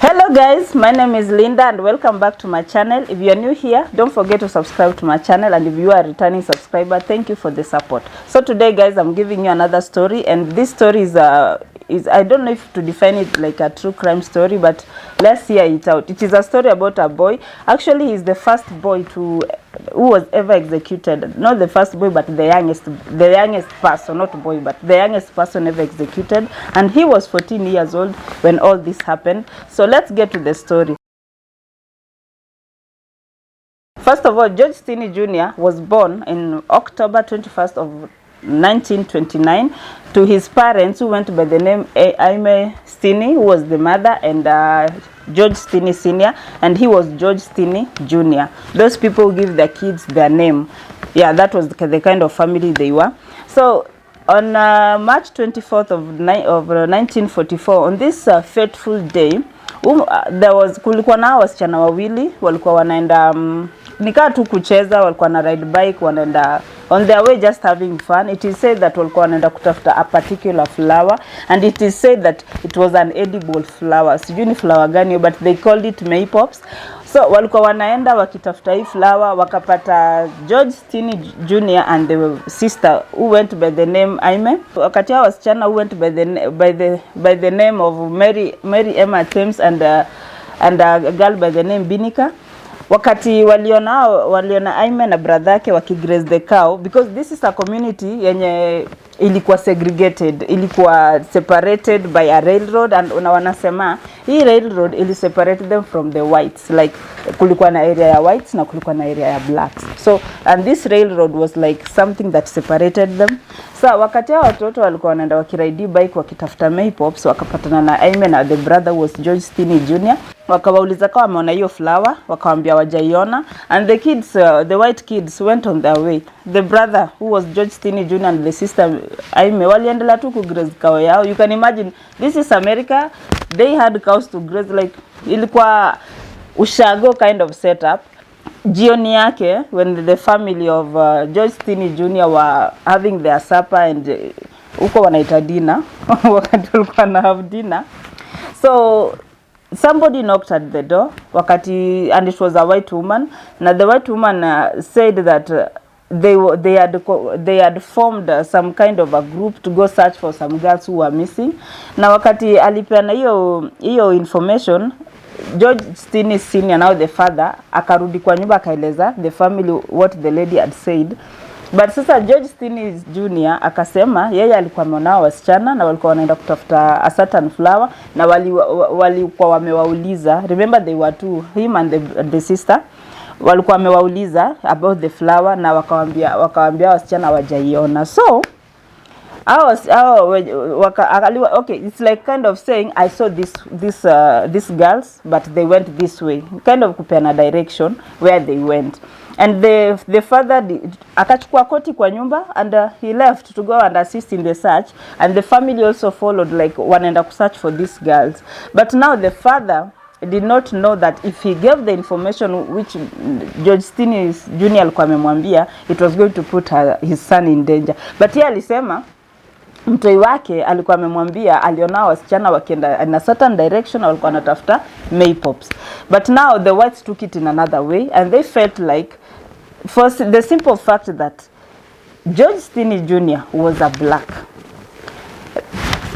Hello guys, my name is Linda and welcome back to my channel. If you are new here, don't forget to subscribe to my channel, and if you are a returning subscriber, thank you for the support. So today guys, I'm giving you another story, and this story is I don't know if to define it like a true crime story, but let's hear it out. It is a story about a boy. Actually, he's the first boy who was ever executed. Not the first boy, but the youngest person, not boy, but the youngest person ever executed. And he was 14 years old when all this happened. So let's get to the story. First of all, George Stinney Jr. was born in October 21st of 1929 to his parents who went by the name Aime Stinney, who was the mother, and George Stinney Sr., and he was George Stinney Jr. Those people give their kids their name. Yeah, that was the kind of family they were. So on March 24th of 1944, on this fateful day, there was kulikuwa na wasichana wawili walikuwa wanaenda nikaa tu kucheza, walikuwa na ride bike, wanaenda on their way just having fun. It is said that walikuwa wanaenda kutafuta a particular flower, and it is said that it was an edible flower. Sijui ni flower gani, but they called it maypops. So walikuwa wanaenda wakitafuta hii flower, wakapata George Stinney Jr. and the sister who went by the name Aime. Wakati hao wasichana who went by the name of Mary Emma Thames and a girl by the name Binika. Wakati waliona Aime na brother yake wakigraze the cow, because this is a community yenye ilikuwa segregated, ilikuwa separated by a railroad, and wanasema hii railroad ili separate them from the whites, like kulikuwa na area ya whites na kulikuwa na area ya blacks. So and this railroad was like something that separated them. So wakati hao watoto walikuwa wanaenda wakiride bike wakitafuta maypops, wakapatana na Aime na the brother was George Stinney Jr. Wakawauliza kama wameona hiyo flower, wakawaambia wajaiona, and the kids, the white kids went on their way. The brother who was George Stinney Jr. and the sister Aime waliendelea tu kugraze cow yao. You can imagine, this is America, they had cows to graze, like ilikuwa ushago kind of setup. Jioni yake, when the family of George Stinney Jr. were having their supper, and uko wanaita dinner wakati walikuwa na have dinner, so somebody knocked at the door and it was a white woman. Now the white woman said that they had formed some kind of a group to go search for some girls who were missing. Na wakati alipeana hiyo information, George Stinney Sr., now the father, akarudi kwa nyumba akaeleza the family what the lady had said. But sasa George Stinney Jr. akasema yeye alikuwa ameona wasichana na walikuwa wanaenda kutafuta a certain flower, na walikuwa wamewauliza, remember they were two, him and the sister, walikuwa wamewauliza about the flower, na wakawaambia wasichana hawajaiona. So okay, it's like kind of saying I saw these girls, but they went this way, kind of kupeana direction where they went. And the father akachukua koti kwa nyumba, and he left to go and assist in the search, and the family also followed, like wanaenda kusearch for these girls. But now the father did not know that if he gave the information which George Stinney Jr. alikuwa amemwambia, it was going to put his son in danger. But yeye alisema mtoi wake alikuwa amemwambia aliona wasichana wakienda in a certain direction, walikuwa wanatafuta maypops. But now the whites took it in another way, and they felt like, for the simple fact that George Stinney Jr. was a black.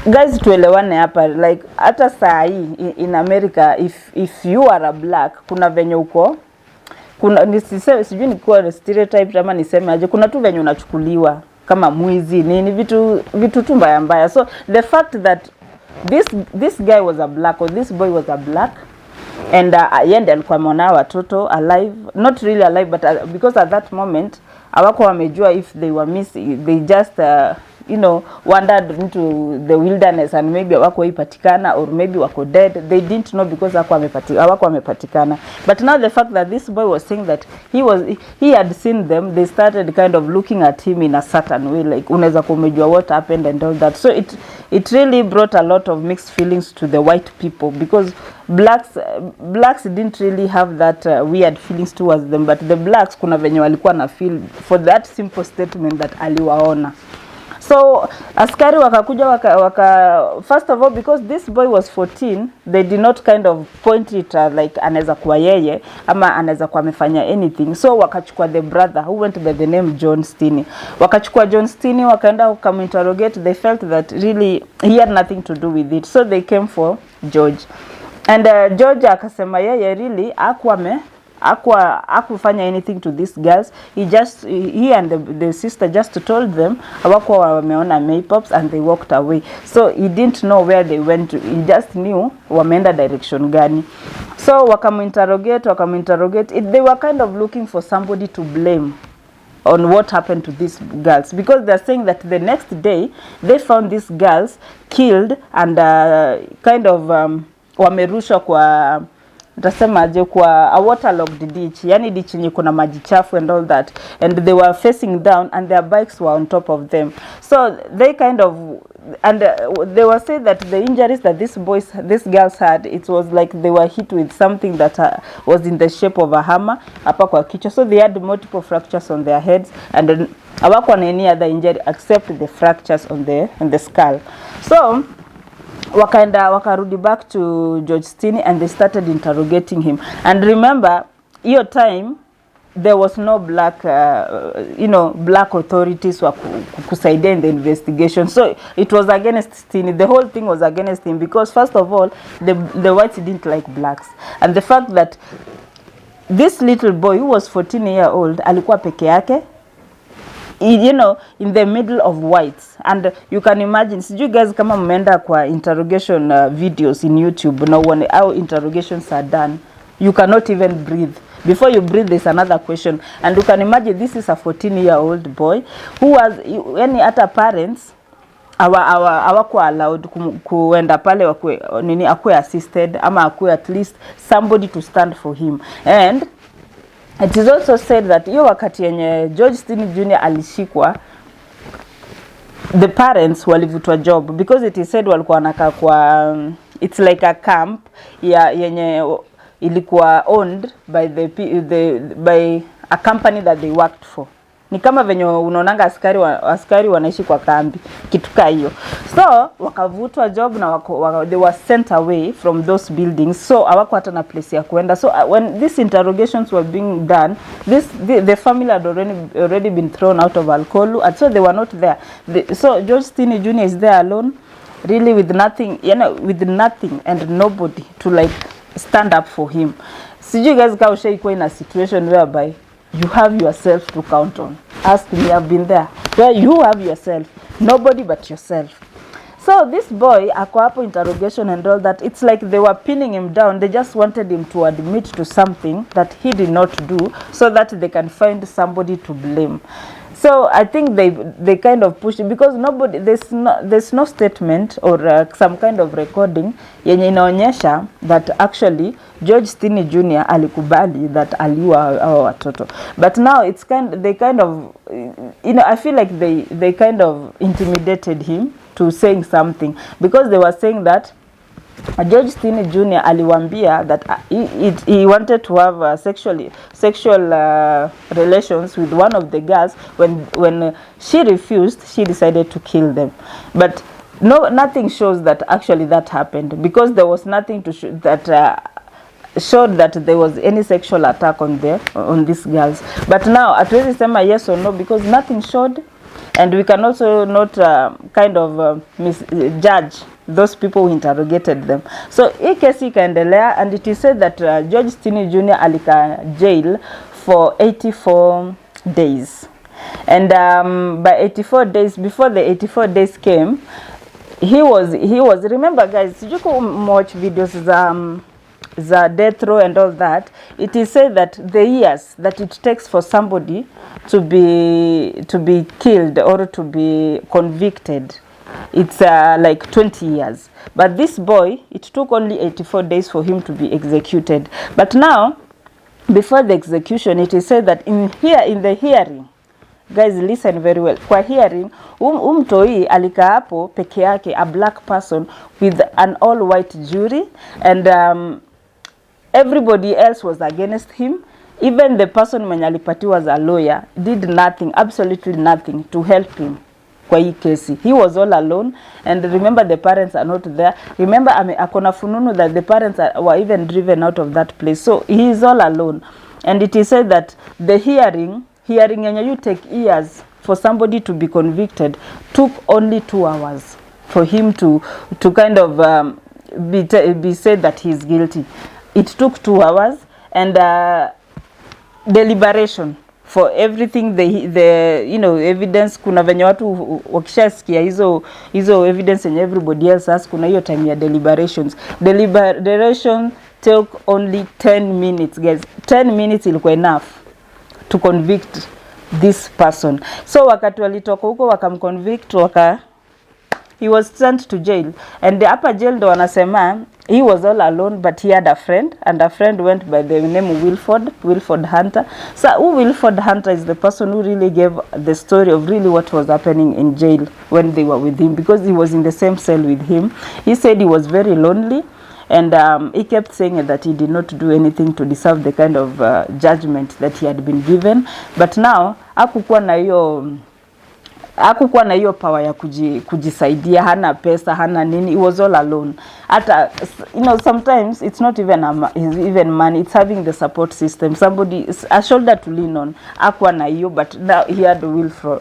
Guys, tuelewane hapa, like hata saa hii in America, if you are a black, kuna venye uko, kuna nisiseme, sijui ni kwa stereotype ama niseme aje, kuna tu venye unachukuliwa kama mwizi nini, vitu tu mbaya. So the fact that this guy was a black, or this boy was a black, and yende alikuwa ameona watoto alive, not really alive, but because at that moment hawako wamejua if they were missing, they just wandered into the wilderness, and maybe hawako ipatikana, or maybe wako dead. They didn't know because hawako wamepatikana. But now the fact that this boy was saying that he had seen them, they started kind of looking at him in a certain way, like unaweza kumejua what happened and all that. So it really brought a lot of mixed feelings to the white people, because blacks didn't really have that weird feelings towards them, but the blacks kuna venye walikuwa na feel for that simple statement that aliwaona. So askari wakakuja first of all, because this boy was 14, they did not kind of point it like anaweza kuwa yeye ama anaweza kuwa amefanya anything. So wakachukua the brother who went by the name John Stinney. Wakachukua John Stinney, wakaenda interrogate. They felt that really he had nothing to do with it, so they came for George. And George akasema yeye really hakufanya anything to these girls. He and the sister just told them hawakuwa wameona maypops, and they walked away. So he didn't know where they went to. He just knew wameenda direction gani. So wakaminterrogate. They were kind of looking for somebody to blame on what happened to these girls, because they're saying that the next day they found these girls killed and kind of wamerushwa kwa Tasemaje kwa a waterlogged ditch, yani ditch yenye kuna maji chafu and all that, and they were facing down and their bikes were on top of them. So they kind of, and they were saying that the injuries that these girls had, it was like they were hit with something that was in the shape of a hammer hapa kwa kichwa. So they had multiple fractures on their heads, and hawakuwa na any other injury except the fractures on the skull. So wakarudi back to George Stinney, and they started interrogating him. And remember, your time there was no black black authorities were kusaidia in the investigation, so it was against Stinney. The whole thing was against him, because first of all, the whites didn't like blacks, and the fact that this little boy who was 14-year-old alikuwa peke yake, in the middle of whites. And you can imagine, you guys kama mmeenda kwa interrogation videos in YouTube, na uone how interrogations are done, you cannot even breathe. Before you breathe, there's another question. And you can imagine, this is a 14-year-old boy who was, any other parents hawakuwa allowed kuenda pale akue assisted, ama akue at least somebody to stand for him. And it is also said that hiyo wakati yenye George Stinney Jr alishikwa, the parents walivutwa job, because it is said walikuwa wanakaa kwa it's like a camp yenye ilikuwa owned by a company that they worked for. Ni kama venye unaonanga askari wanaishi kwa kambi, kitu ka hiyo. So wakavutwa job na they were sent away from those buildings, so hawako hata na place ya kuenda. So when these interrogations were being done, the family had already been thrown out of Alkolu, and so they were not there. So George Stinney Jr is there alone, really with nothing, with nothing and nobody to like stand up for him. Sijui guys kama ushaikuwa in a situation whereby you have yourself to count on. Ask me, I've been there, where you have yourself, nobody but yourself. So this boy, ako hapo interrogation and all that, it's like they were pinning him down. They just wanted him to admit to something that he did not do, so that they can find somebody to blame. So I think they kind of pushed it, because there's no statement or some kind of recording yenye inaonyesha that actually George Stinney Jr alikubali that aliua hao watoto. But now it's they kind of, I feel like they kind of intimidated him to saying something, because they were saying that George Stinney Jr aliwaambia that he wanted to have sexual relations with one of the girls. When she refused, she decided to kill them. But nothing shows that actually that happened, because there was nothing to show that showed that there was any sexual attack on these girls. But now hatuwezi sema yes or no, because nothing showed, and we can also not kind of misjudge those people who interrogated them. So hii kesi ikaendelea, and it is said that George Stinney Jr alika jail for 84 days. And by 84 days, before the 84 days came, he was remember guys, you can watch videos za death row and all that. It is said that the years that it takes for somebody to be killed or to be convicted, it's like 20 years. But this boy, it took only 84 days for him to be executed. But now, before the execution, it is said that in the hearing, guys listen very well, kwa hearing mtoi alika hapo peke yake, a black person with an all white jury, and everybody else was against him. Even the person mwenye alipatiwa as a lawyer did nothing, absolutely nothing to help him. kwa hii kesi. He was all alone, and remember the parents are not there. Remember akona fununu that the parents were even driven out of that place, so he is all alone. And it is said that the hearing yenye you take years for somebody to be convicted took only 2 hours for him to kind of be said that he is guilty. It took 2 hours, and deliberation for everything, the you know, evidence. Kuna venye watu wakishasikia hizo evidence and everybody else has, kuna hiyo time ya deliberation took only 10 minutes, guys. 10 minutes ilikuwa enough to convict this person. So wakati walitoka huko wakamconvict, he was sent to jail, and hapa jail ndo wanasema he was all alone, but he had a friend, and a friend went by the name Wilford Hunter. So Wilford Hunter is the person who really gave the story of really what was happening in jail when they were with him, because he was in the same cell with him. He said he was very lonely, and he kept saying that he did not do anything to deserve the kind of judgment that he had been given. But now hakukuwa na hiyo power ya kujisaidia, hana pesa, hana nini. He was all alone. Hata, you know, sometimes it's not even even money, it's having the support system, somebody, a shoulder to lean on. Hakuwa na hiyo, but now he had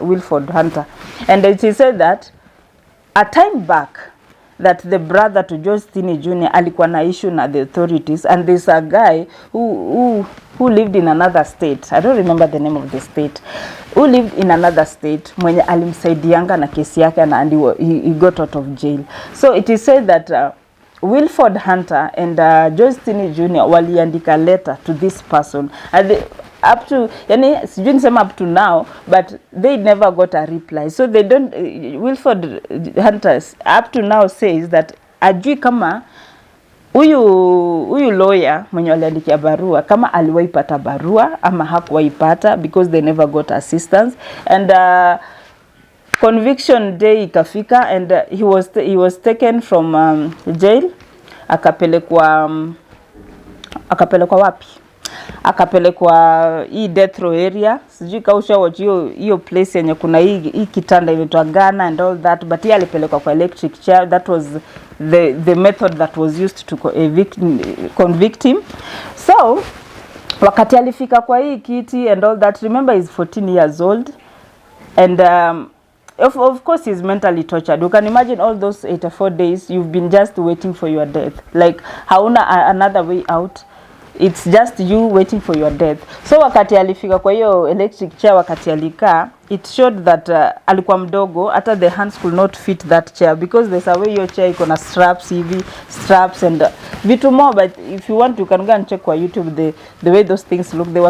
Wilford Hunter. And it is said that a time back that the brother to George Stinney Jr. alikuwa na issue na the authorities, and there's a guy who lived in another state. I don't remember the name of the state. Who lived in another state, mwenye alimsaidianga na kesi yake, and he got out of jail. So it is said that Wilford Hunter and George Stinney Jr. waliandika letter to this person, and they, up to, yani sijui nisema up to now, but they never got a reply. So they don't, Wilford Hunter up to now says that ajui kama huyu lawyer mwenye aliandikia barua kama aliwaipata barua ama hakuwaipata, because they never got assistance. And conviction day ikafika, and he was taken from jail, akapelekwa wapi? Akapelekwa hii death row area. Sijui kausha watch hiyo place yenye kuna hii kitanda inaitwa Ghana and all that, but yeye alipelekwa kwa electric chair. That was the method that was used to convict him. So wakati alifika kwa hii kiti and all that, remember he's 14 years old, and of course he's mentally tortured. You can imagine all those 84 days you've been just waiting for your death, like hauna another way out. It's just you waiting for your death. So wakati alifika kwa hiyo electric chair, wakati alikaa, it showed that alikuwa mdogo, hata the hands could not fit that chair, because there's a way your chair iko na straps straps and vitu more. But if you want, you can go and check kwa YouTube the way those things look. They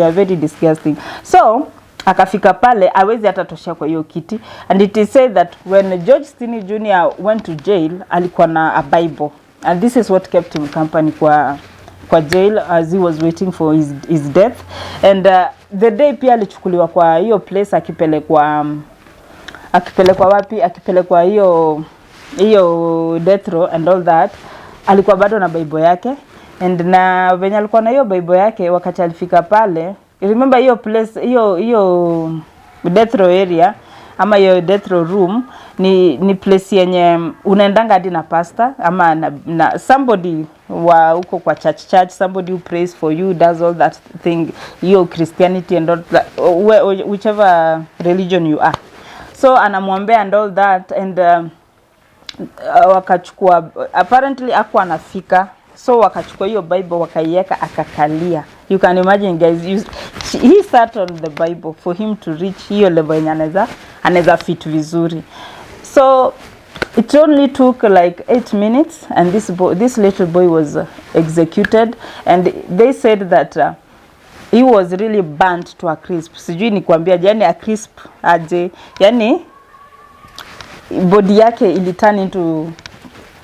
are very disgusting. So akafika pale, hawezi hata toshea kwa hiyo kiti. And it is said that when George Stinney Jr. went to jail, alikuwa na a Bible. And this is what kept him company kwa jail as he was waiting for his death. And the day pia alichukuliwa kwa hiyo place, akipelekwa wapi? Akipelekwa hiyo death row and all that. Alikuwa bado na Bible yake, and na venye alikuwa na hiyo Bible yake, wakati alifika pale, remember hiyo place, hiyo death row area ama hiyo death row room ni place yenye unaendanga hadi na pastor ama na somebody wa huko kwa church, somebody who prays for you, does all that thing, hiyo Christianity and all that, whichever religion you are. So anamwombea and all that, and wakachukua, apparently hakuwa anafika, so wakachukua hiyo Bible wakaiweka, akakalia. You can imagine, guys, he sat on the Bible for him to reach hiyo level yenye anaweza fit vizuri. So it only took like 8 minutes, and this little boy was executed. And they said that he was really burnt to a crisp. Sijui ni kuambia yani a crisp aje, yani body yake ili turn into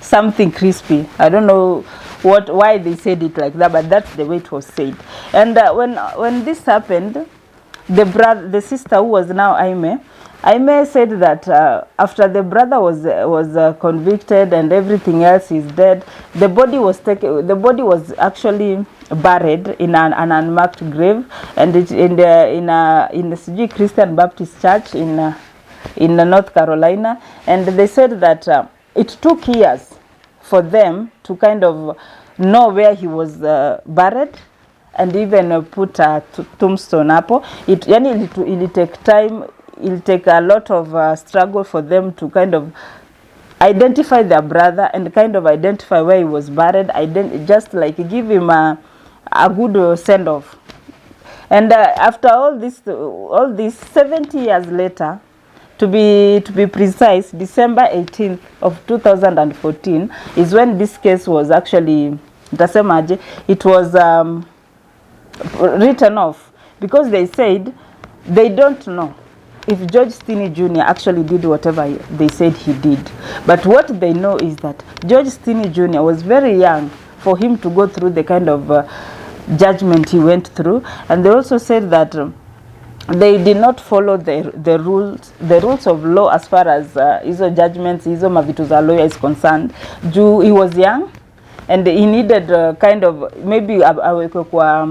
something crispy. I don't know why they said it like that, but that's the way it was said. And when this happened, the sister who was now Aime, Aime said that after the brother was convicted and everything else is dead, the body was taken. The body was actually buried in an unmarked grave, and it in the Sijui Christian Baptist Church in North Carolina, and they said that it took years for them to kind of know where he was buried, and even put a tombstone hapo. It'll take time. It'll take a lot of struggle for them to kind of identify their brother and kind of identify where he was buried. Just like give him a good send off. And after all this 70 years later, to be precise, December 18th of 2014 is when this case was actually it was written off, because they said they don't know if George Stinney Jr. actually did whatever they said he did. But what they know is that George Stinney Jr. was very young for him to go through the kind of judgment he went through. And they also said that they did not follow the rules of law as far as hizo judgments, hizo mavitu za lawyer is concerned. He was young and he needed kind of maybe awekwe kwa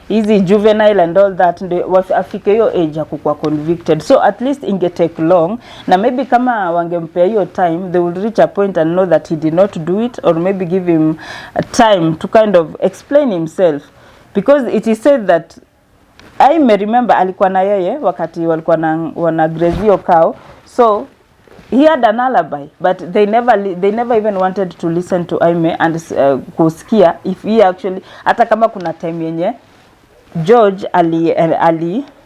easy juvenile and all that, afike hiyo age ya kukuwa convicted. So at least inge take long, na maybe kama wangempea hiyo time, they will reach a point and know that he did not do it, or maybe give him a time to kind of explain himself, because it is said that I may remember alikuwa na yeye wakati walikuwa wana graze hiyo cow, so he had an alibi, but they never even wanted to listen to Aime and kusikia if he actually, hata kama kuna time yenye George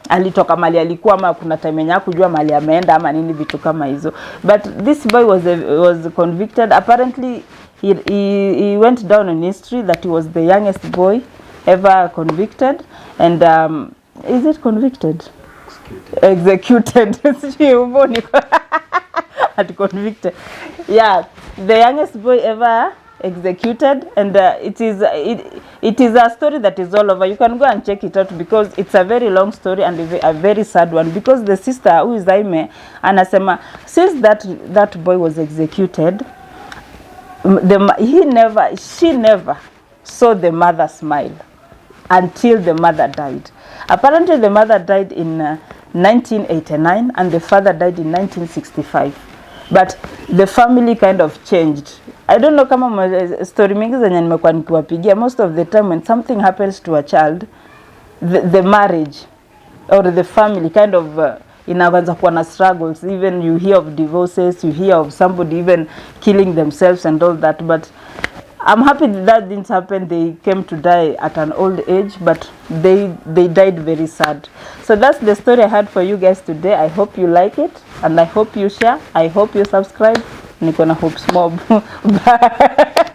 alitoka mali alikuwa, ama kuna time yenye kujua mali ameenda ama nini, vitu kama hizo. But this boy was convicted. Apparently he went down in history that he was the youngest boy ever convicted. And is it convicted? Executed. At convicted. Yeah, the youngest boy ever executed. And it is a story that is all over. You can go and check it out, because it's a very long story and a very sad one, because the sister, who is Aime, anasema since that boy was executed, she never saw the mother smile until the mother died. Apparently the mother died in 1989 and the father died in 1965. But the family kind of changed. I don't know kama story mingi zenye nimekuwa nikiwapigia, most of the time when something happens to a child, the marriage or the family kind of inaanza kuwa na struggles. Even you hear of divorces, you hear of somebody even killing themselves and all that. But I'm happy that didn't happen. They came to die at an old age, but they died very sad. So that's the story I had for you guys today. I hope you like it, and I hope you share. I hope you subscribe. Niko na hopes mob. Bye.